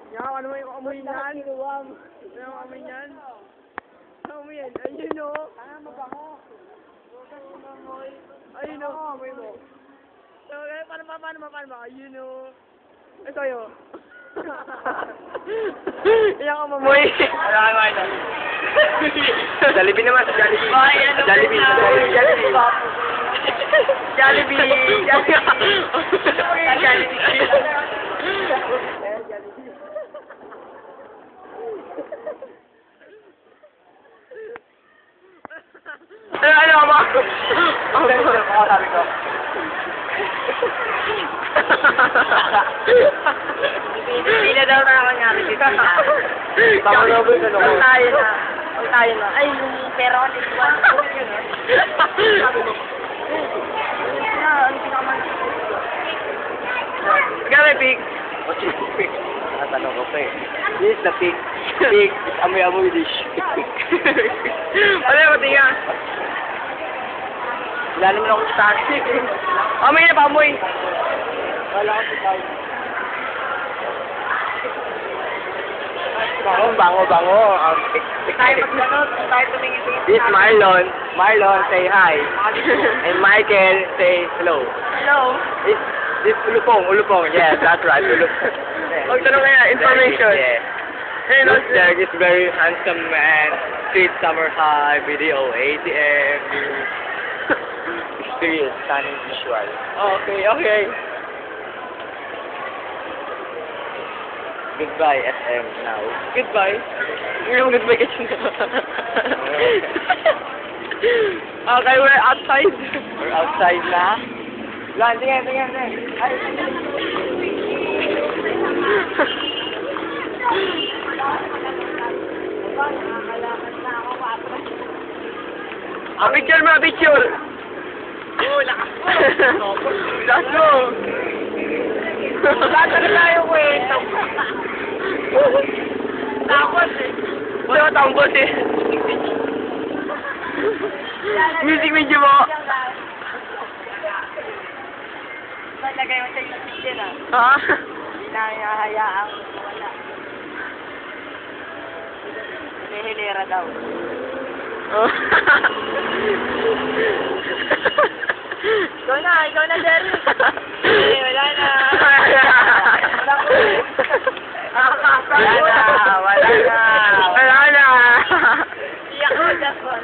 Yan, ano yung amoy niyan? Ano yung amoy niyan? Ano amoy yan? Ayun o. Ayun o. Amoy mo. So, paano ba? Ayun o. Ito yun. Iyan ka mamoy. Ano? Jollibee naman, sa Jollibee. Jollibee. Ano ba? Sabi ko. Hindi na daw na ako nangyari dito na. Baka naboy ka naman. Huwag tayo na. Ay, yung pera ko niliwan. Ano pinakaman? Gano'n, Pig? What's your pig? Nakatanong ko pa eh. This is the pig. Pig, amoy-amoy dish. Ano yung matinga? Wala naman ako sa taxi. Amoy na pa, amoy. Wala ako sa taxi. Bango. Tayo tumingin. This Marlon. Marlon, say hi. And Michael, say hello. Hello. This Ulupong. Yeah, that's right. Ulupong. Huwag tanong kaya, information. Yeah. Hey, Looks there is very handsome man. Sweet summer high, video, ATM. Experience, stunning visual. Okay. Goodbye, SM now. Goodbye. Yung goodbye kasi na. Okay, we're outside. We're outside na. Lan, tingin. Ay. Picture. Oh, lakas mo. Lakas mo. Lakas na tayo ko eh. Tapos eh. Wala ka tambos eh. Music video mo. Lagay mo sa isip din ah. Ha? Hindi namin hahayaang wala. May hilera daw. Oh. Ikaw na, Jerry. Wala na. Wala na. Iyak ko, Jackson.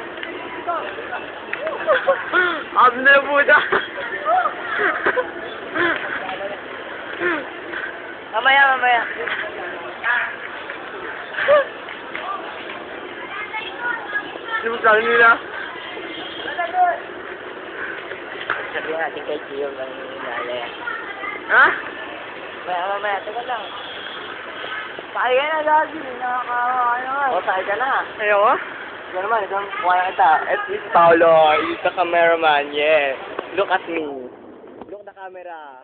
Abna puta. Mamaya. Ano mo sabi nila? Sabihin natin kay Gio ng inalaya. Ha? Mamaya, teka lang. Sakay ka na, Daddy. Sakay ka na. Ayoko? Ito naman, kuha kita. It's Paolo, he's the cameraman, yeah. Look at me. Look the camera.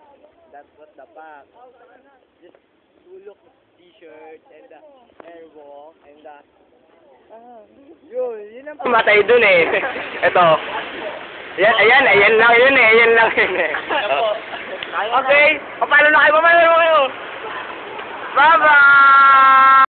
That's what the pack. Just look the t-shirt and the airwalk and the... Yun ang pumatay dun eh. Ito. Ayan lang yun eh. Okay. Paano na kayo? Bye-bye!